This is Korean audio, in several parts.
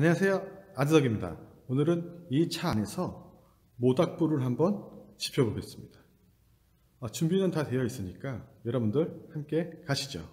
안녕하세요, 아드덕입니다. 오늘은 이 차 안에서 모닥불을 한번 지펴보겠습니다. 준비는 다 되어 있으니까 여러분들 함께 가시죠.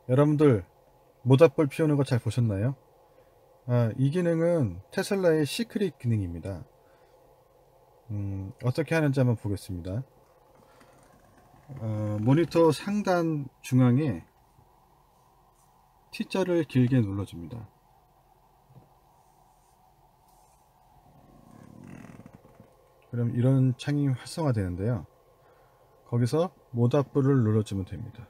여러분들 모닥불 피우는 거 잘 보셨나요? 이 기능은 테슬라의 시크릿 기능입니다. 어떻게 하는지 한번 보겠습니다. 모니터 상단 중앙에 T자를 길게 눌러줍니다. 그럼 이런 창이 활성화되는데요. 거기서 모닥불을 눌러주면 됩니다.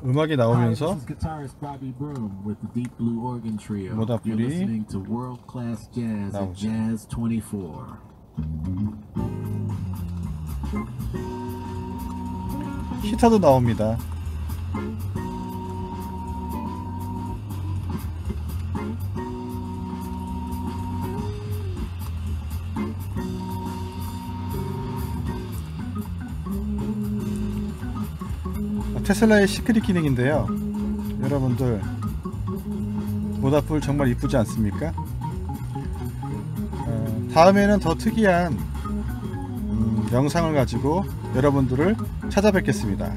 음악이 나오면서 모닥불이 나오죠. 히터도 나옵니다. 테슬라의 시크릿 기능인데요. 여러분들 모닥불 정말 이쁘지 않습니까? 다음에는 더 특이한 영상을 가지고 여러분들을 찾아뵙겠습니다.